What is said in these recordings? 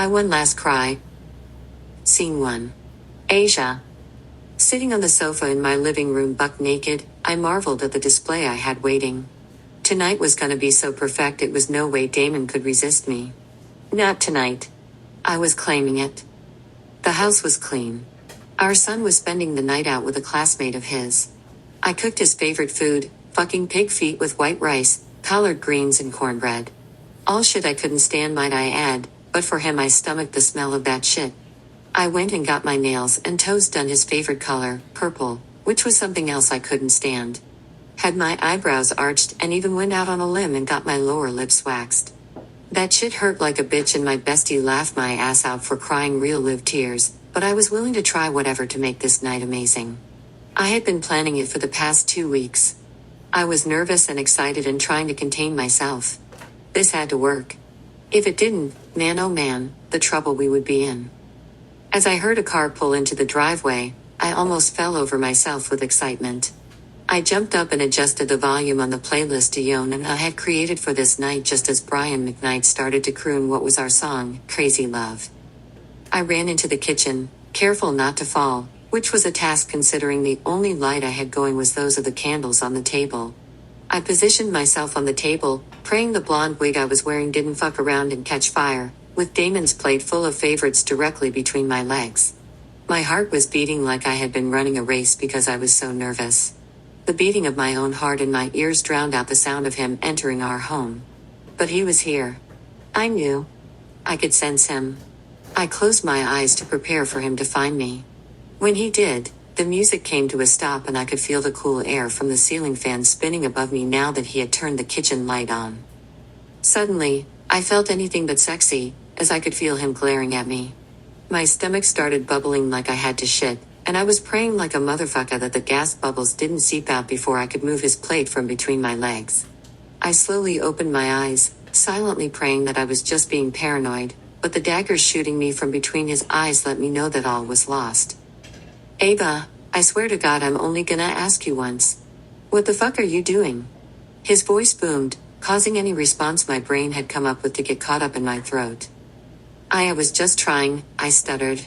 One last cry. Scene 1. Asia. Sitting on the sofa in my living room buck naked, I marveled at the display I had waiting. Tonight was gonna be so perfect it was no way Damon could resist me. Not tonight. I was claiming it. The house was clean. Our son was spending the night out with a classmate of his. I cooked his favorite food, fucking pig feet with white rice, collard greens and cornbread. All shit I couldn't stand, might I add, but for him I stomached the smell of that shit. I went and got my nails and toes done his favorite color, purple, which was something else I couldn't stand. Had my eyebrows arched and even went out on a limb and got my lower lips waxed. That shit hurt like a bitch and my bestie laughed my ass out for crying real live tears, but I was willing to try whatever to make this night amazing. I had been planning it for the past 2 weeks. I was nervous and excited and trying to contain myself. This had to work. If it didn't, man oh man, the trouble we would be in. As I heard a car pull into the driveway, I almost fell over myself with excitement. I jumped up and adjusted the volume on the playlist Deyon and Asia had created for this night just as Brian McKnight started to croon what was our song, Crazy Love. I ran into the kitchen, careful not to fall, which was a task considering the only light I had going was those of the candles on the table. I positioned myself on the table, praying the blonde wig I was wearing didn't fuck around and catch fire, with Damon's plate full of favorites directly between my legs. My heart was beating like I had been running a race because I was so nervous. The beating of my own heart in my ears drowned out the sound of him entering our home. But he was here. I knew. I could sense him. I closed my eyes to prepare for him to find me. When he did, the music came to a stop and I could feel the cool air from the ceiling fan spinning above me now that he had turned the kitchen light on. Suddenly, I felt anything but sexy, as I could feel him glaring at me. My stomach started bubbling like I had to shit, and I was praying like a motherfucker that the gas bubbles didn't seep out before I could move his plate from between my legs. I slowly opened my eyes, silently praying that I was just being paranoid, but the daggers shooting me from between his eyes let me know that all was lost. Ava, I swear to God I'm only gonna ask you once. What the fuck are you doing? His voice boomed, causing any response my brain had come up with to get caught up in my throat. I was just trying, I stuttered.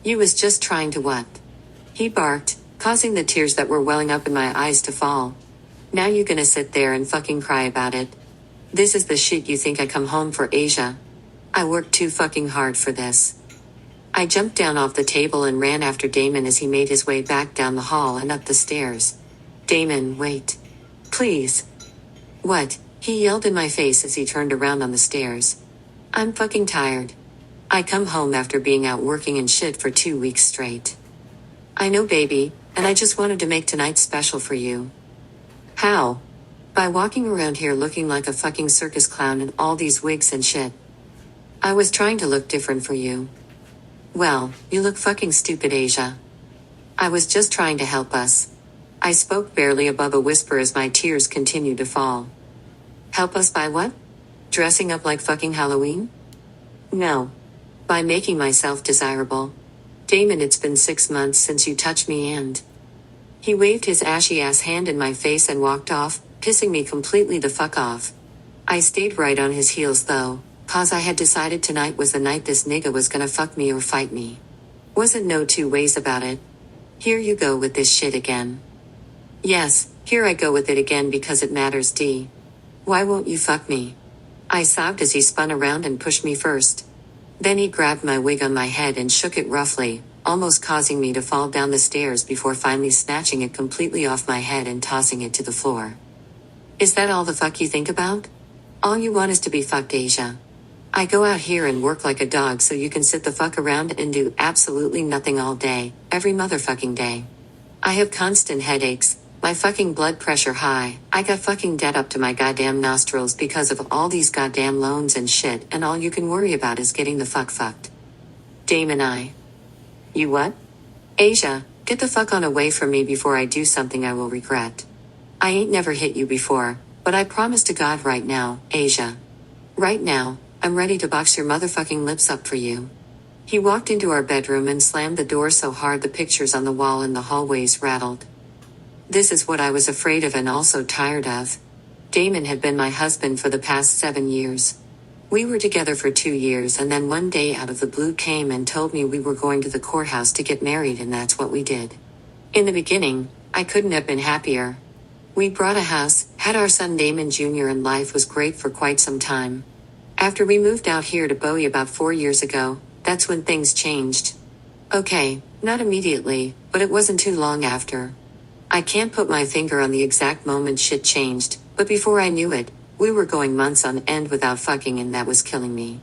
You was just trying to what? He barked, causing the tears that were welling up in my eyes to fall. Now you gonna sit there and fucking cry about it? This is the shit you think I come home for, Asia? I worked too fucking hard for this. I jumped down off the table and ran after Damon as he made his way back down the hall and up the stairs. Damon, wait. Please. What? He yelled in my face as he turned around on the stairs. I'm fucking tired. I come home after being out working and shit for 2 weeks straight. I know, baby, and I just wanted to make tonight special for you. How? By walking around here looking like a fucking circus clown in all these wigs and shit. I was trying to look different for you. Well, you look fucking stupid, Asia. I was just trying to help us. I spoke barely above a whisper as my tears continued to fall. Help us by what? Dressing up like fucking Halloween? No. By making myself desirable. Damon, it's been 6 months since you touched me and... He waved his ashy-ass hand in my face and walked off, pissing me completely the fuck off. I stayed right on his heels though, cause I had decided tonight was the night this nigga was gonna fuck me or fight me. Wasn't no two ways about it. Here you go with this shit again. Yes, here I go with it again because it matters, D. Why won't you fuck me? I sobbed as he spun around and pushed me first. Then he grabbed my wig on my head and shook it roughly, almost causing me to fall down the stairs before finally snatching it completely off my head and tossing it to the floor. Is that all the fuck you think about? All you want is to be fucked, Asia. I go out here and work like a dog so you can sit the fuck around and do absolutely nothing all day, every motherfucking day. I have constant headaches, my fucking blood pressure high, I got fucking debt up to my goddamn nostrils because of all these goddamn loans and shit, and all you can worry about is getting the fuck fucked. Damon. You what? Asia, get the fuck on away from me before I do something I will regret. I ain't never hit you before, but I promise to God right now, Asia. Right now, I'm ready to box your motherfucking lips up for you. He walked into our bedroom and slammed the door so hard the pictures on the wall in the hallways rattled. This is what I was afraid of and also tired of. Damon had been my husband for the past 7 years. We were together for 2 years and then one day out of the blue came and told me we were going to the courthouse to get married and that's what we did. In the beginning, I couldn't have been happier. We bought a house, had our son Damon Jr. and life was great for quite some time. After we moved out here to Bowie about 4 years ago, that's when things changed. Okay, not immediately, but it wasn't too long after. I can't put my finger on the exact moment shit changed, but before I knew it, we were going months on end without fucking and that was killing me.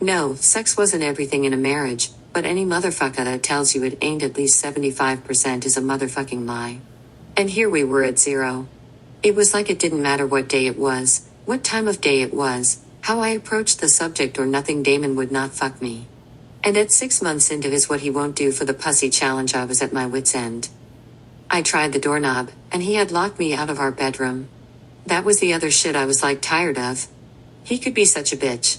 No, sex wasn't everything in a marriage, but any motherfucker that tells you it ain't at least 75% is a motherfucking lie. And here we were at 0. It was like it didn't matter what day it was, what time of day it was, how I approached the subject or nothing. Damon would not fuck me. And at 6 months into his what he won't do for the pussy challenge I was at my wit's end. I tried the doorknob, and he had locked me out of our bedroom. That was the other shit I was like tired of. He could be such a bitch.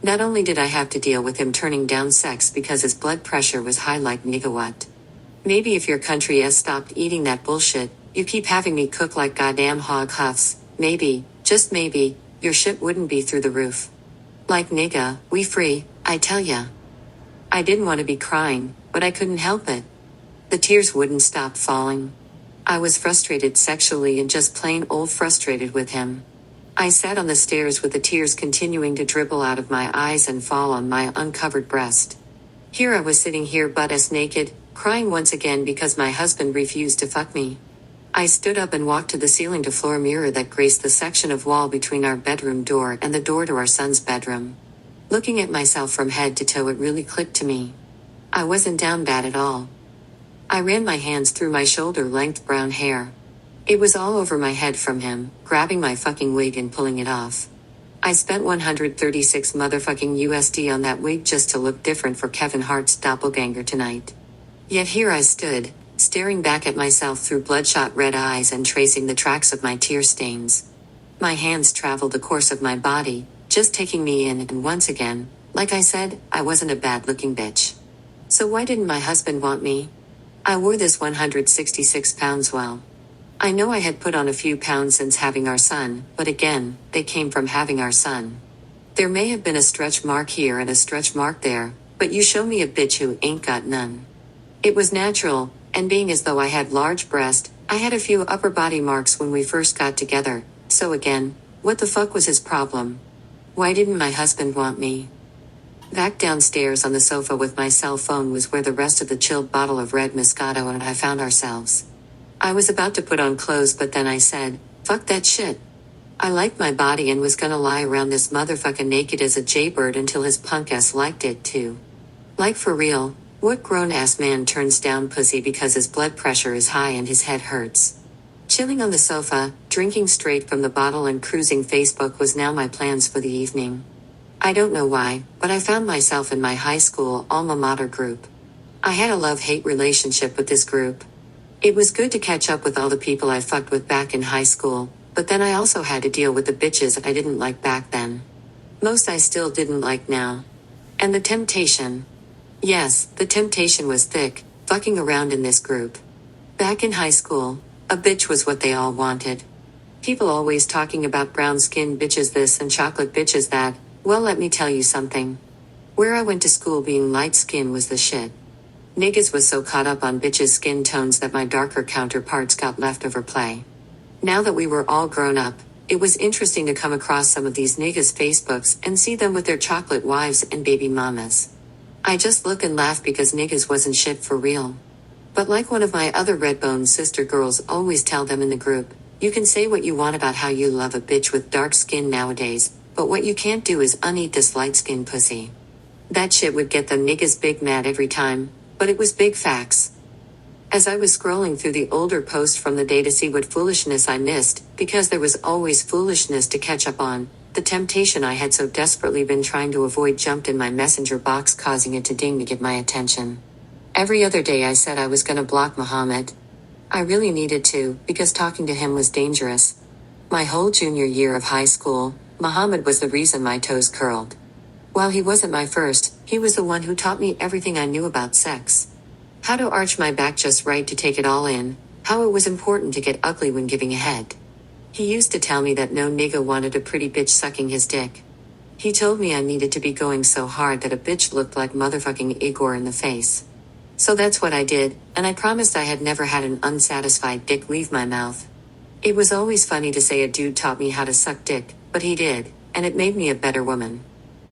Not only did I have to deal with him turning down sex because his blood pressure was high like nigga what. Maybe if your country has stopped eating that bullshit, you keep having me cook like goddamn hog huffs, maybe, just maybe, your shit wouldn't be through the roof. Like nigga, we free, I tell ya. I didn't want to be crying, but I couldn't help it. The tears wouldn't stop falling. I was frustrated sexually and just plain old frustrated with him. I sat on the stairs with the tears continuing to dribble out of my eyes and fall on my uncovered breast. Here I was sitting here butt-ass naked, crying once again because my husband refused to fuck me. I stood up and walked to the ceiling-to-floor mirror that graced the section of wall between our bedroom door and the door to our son's bedroom. Looking at myself from head to toe, it really clicked to me. I wasn't down bad at all. I ran my hands through my shoulder-length brown hair. It was all over my head from him, grabbing my fucking wig and pulling it off. I spent 136 motherfucking USD on that wig just to look different for Kevin Hart's doppelganger tonight. Yet here I stood, staring back at myself through bloodshot red eyes and tracing the tracks of my tear stains. My hands traveled the course of my body, just taking me in, and once again, like I said, I wasn't a bad-looking bitch. So why didn't my husband want me? I wore this 166 pounds well. I know I had put on a few pounds since having our son, but again, they came from having our son. There may have been a stretch mark here and a stretch mark there, but you show me a bitch who ain't got none. It was natural, and being as though I had large breast, I had a few upper body marks when we first got together, so again, what the fuck was his problem? Why didn't my husband want me? Back downstairs on the sofa with my cell phone was where the rest of the chilled bottle of red Moscato and I found ourselves. I was about to put on clothes, but then I said, fuck that shit. I liked my body and was gonna lie around this motherfucker naked as a jaybird until his punk ass liked it too. Like for real, what grown-ass man turns down pussy because his blood pressure is high and his head hurts? Chilling on the sofa, drinking straight from the bottle and cruising Facebook was now my plans for the evening. I don't know why, but I found myself in my high school alma mater group. I had a love-hate relationship with this group. It was good to catch up with all the people I fucked with back in high school, but then I also had to deal with the bitches I didn't like back then. Most I still didn't like now. And the temptation. Yes, the temptation was thick, fucking around in this group. Back in high school, a bitch was what they all wanted. People always talking about brown-skinned bitches this and chocolate bitches that. Well, let me tell you something. Where I went to school, being light skin was the shit. Niggas was so caught up on bitches' skin tones that my darker counterparts got leftover play. Now that we were all grown up, it was interesting to come across some of these niggas' Facebooks and see them with their chocolate wives and baby mamas. I just look and laugh because niggas wasn't shit for real. But like one of my other Redbone sister girls always tell them in the group, you can say what you want about how you love a bitch with dark skin nowadays, but what you can't do is uneat this light-skin pussy. That shit would get them niggas big mad every time, but it was big facts. As I was scrolling through the older posts from the day to see what foolishness I missed, because there was always foolishness to catch up on, the temptation I had so desperately been trying to avoid jumped in my messenger box, causing it to ding to get my attention. Every other day I said I was gonna block Muhammad. I really needed to, because talking to him was dangerous. My whole junior year of high school, Muhammad was the reason my toes curled. While he wasn't my first, he was the one who taught me everything I knew about sex. How to arch my back just right to take it all in, how it was important to get ugly when giving a head. He used to tell me that no nigga wanted a pretty bitch sucking his dick. He told me I needed to be going so hard that a bitch looked like motherfucking Igor in the face. So that's what I did, and I promised I had never had an unsatisfied dick leave my mouth. It was always funny to say a dude taught me how to suck dick, but he did, and it made me a better woman.